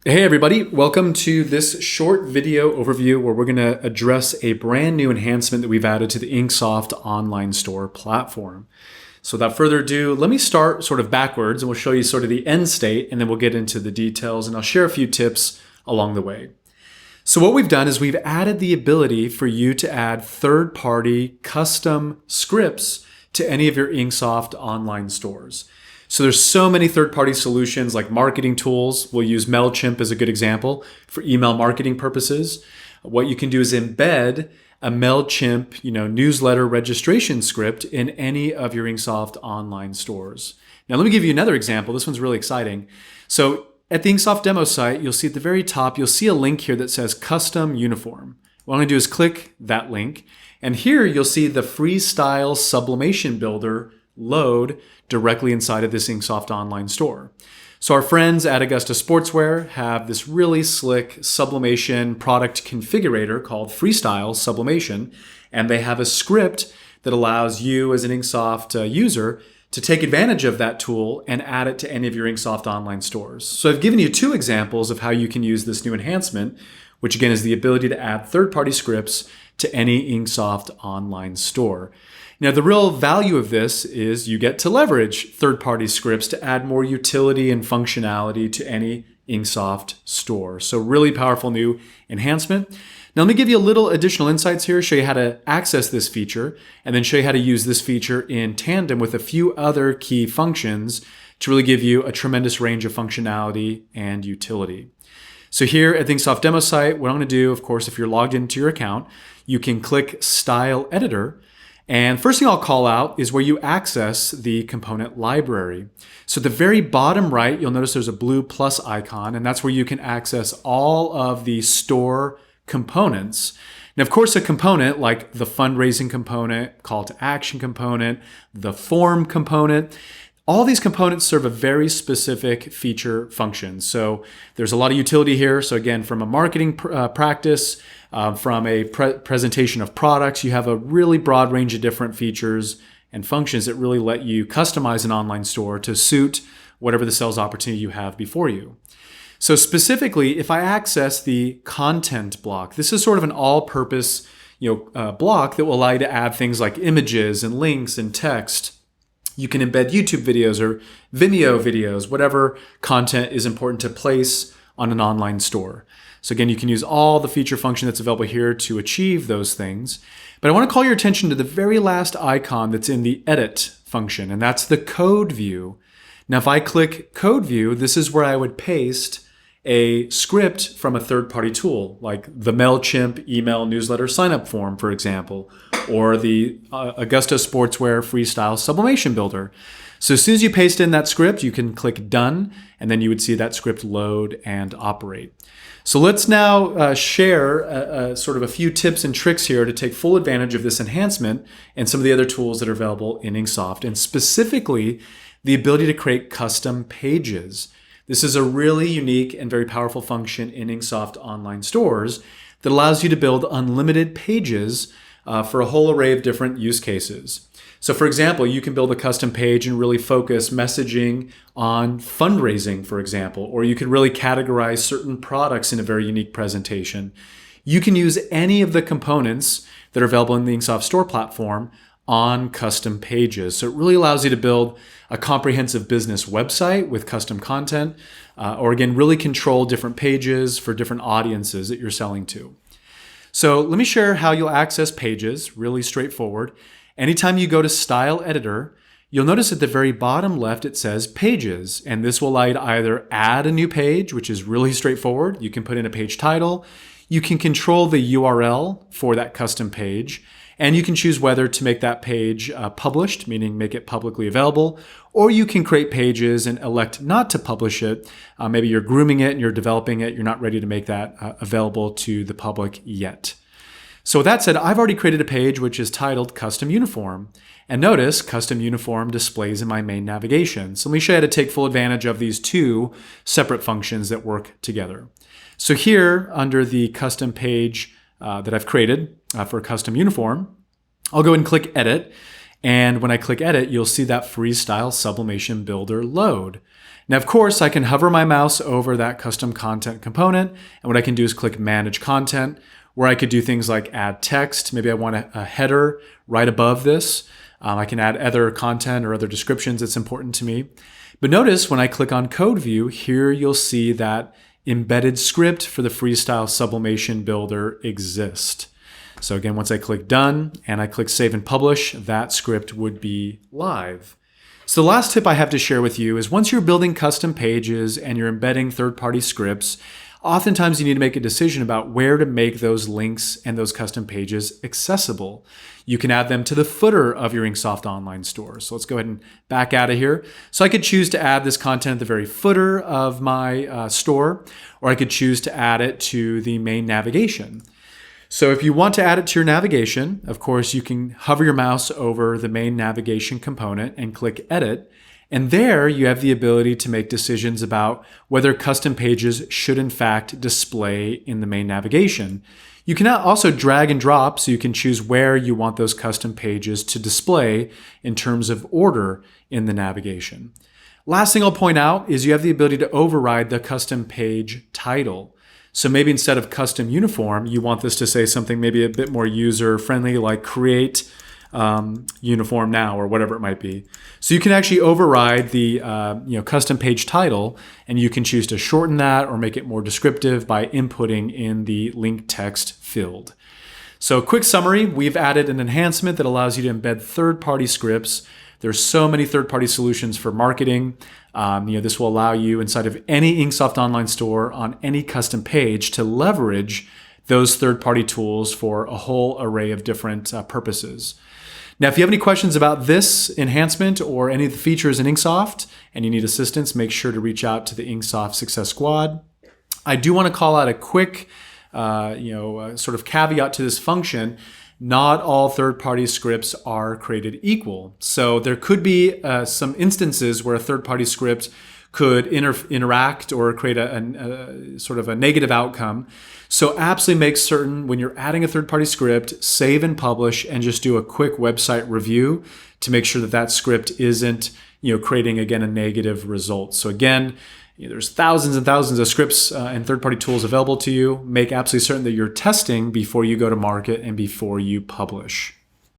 Hey everybody, welcome to this short video overview where we're going to address a brand new enhancement that we've added to the Inksoft Online Store platform. So without further ado, let me start sort of backwards and we'll show you sort of the end state and then we'll get into the details and I'll share a few tips along the way. So what we've done is we've added the ability for you to add third-party custom scripts to any of your Inksoft online stores. So there's so many third-party solutions like marketing tools. We'll use MailChimp as a good example for email marketing purposes. What you can do is embed a MailChimp, newsletter registration script in any of your Inksoft online stores. Now let me give you another example. This one's really exciting. So at the Inksoft demo site, you'll see at the very top, you'll see a link here that says custom uniform. What I'm going to do is click that link. And here you'll see the Freestyle Sublimation Builder load directly inside of this Inksoft Online Store. So our friends at Augusta Sportswear have this really slick sublimation product configurator called Freestyle Sublimation, and they have a script that allows you as an Inksoft user to take advantage of that tool and add it to any of your Inksoft online stores. So I've given you two examples of how you can use this new enhancement, which again is the ability to add third-party scripts to any Inksoft online store. Now, the real value of this is you get to leverage third-party scripts to add more utility and functionality to any Inksoft store. So really powerful new enhancement. Now, let me give you a little additional insights here, show you how to access this feature, and then show you how to use this feature in tandem with a few other key functions to really give you a tremendous range of functionality and utility. So here at the Inksoft demo site, what I'm going to do, of course, if you're logged into your account, you can click Style Editor. And first thing I'll call out is where you access the component library. So at the very bottom right, you'll notice there's a blue plus icon, and that's where you can access all of the store components. Now, of course, a component like the fundraising component, call to action component, the form component, all these components serve a very specific feature function. So there's a lot of utility here. So again, from a marketing practice, from a presentation of products, you have a really broad range of different features and functions that really let you customize an online store to suit whatever the sales opportunity you have before you. So specifically, if I access the content block, this is sort of an all-purpose block that will allow you to add things like images and links and text. You can embed YouTube videos or Vimeo videos, whatever content is important to place on an online store. So again, you can use all the feature function that's available here to achieve those things. But I want to call your attention to the very last icon that's in the Edit function, and that's the code view. Now, if I click Code View, this is where I would paste a script from a third-party tool, like the MailChimp email newsletter sign-up form, for example, or the Augusta Sportswear Freestyle Sublimation Builder. So as soon as you paste in that script, you can click Done, and then you would see that script load and operate. So let's now share sort of a few tips and tricks here to take full advantage of this enhancement and some of the other tools that are available in Inksoft, and specifically the ability to create custom pages. This is a really unique and very powerful function in Inksoft online stores that allows you to build unlimited pages for a whole array of different use cases. So for example, you can build a custom page and really focus messaging on fundraising, for example, or you could really categorize certain products in a very unique presentation. You can use any of the components that are available in the Inksoft Store platform on custom pages. So it really allows you to build a comprehensive business website with custom content, or again, really control different pages for different audiences that you're selling to. So let me share how you'll access pages, really straightforward. Anytime you go to Style Editor, you'll notice at the very bottom left it says Pages, and this will allow you to either add a new page, which is really straightforward. You can put in a page title. You can control the URL for that custom page, and you can choose whether to make that page published, meaning make it publicly available, or you can create pages and elect not to publish it. Maybe you're grooming it and you're developing it. You're not ready to make that available to the public yet. So with that said, I've already created a page which is titled Custom Uniform. And notice Custom Uniform displays in my main navigation. So let me show you how to take full advantage of these two separate functions that work together. So here under the custom page that I've created for a custom uniform, I'll go and click Edit. And when I click edit, you'll see that freestyle sublimation builder load. Now, of course, I can hover my mouse over that custom content component. And what I can do is click manage content, where I could do things like add text. Maybe I want a header right above this. I can add other content or other descriptions that's important to me. But notice when I click on code view, here you'll see that embedded script for the freestyle sublimation builder exists. So again, once I click done and I click save and publish, that script would be live. So the last tip I have to share with you is once you're building custom pages and you're embedding third-party scripts, oftentimes you need to make a decision about where to make those links and those custom pages accessible. You can add them to the footer of your InkSoft Online Store. So let's go ahead and back out of here. So I could choose to add this content at the very footer of my store, or I could choose to add it to the main navigation. So if you want to add it to your navigation, of course, you can hover your mouse over the main navigation component and click edit. And there you have the ability to make decisions about whether custom pages should in fact display in the main navigation. You can also drag and drop so you can choose where you want those custom pages to display in terms of order in the navigation. Last thing I'll point out is you have the ability to override the custom page title. So maybe instead of custom uniform, you want this to say something maybe a bit more user-friendly, like create uniform now, or whatever it might be. So you can actually override the custom page title, and you can choose to shorten that or make it more descriptive by inputting in the link text field. So quick summary, we've added an enhancement that allows you to embed third-party scripts. There's so many third-party solutions for marketing. This will allow you inside of any InkSoft Online Store on any custom page to leverage those third-party tools for a whole array of different purposes. Now, if you have any questions about this enhancement or any of the features in InkSoft and you need assistance, make sure to reach out to the InkSoft Success Squad. I do want to call out a quick sort of caveat to this function. Not all third-party scripts are created equal. So there could be some instances where a third-party script could interact or create a sort of a negative outcome. So absolutely make certain when you're adding a third-party script, save and publish, and just do a quick website review to make sure that that script isn't creating, again, a negative result. So again, there's thousands and thousands of scripts and third-party tools available to you. Make absolutely certain that you're testing before you go to market and before you publish.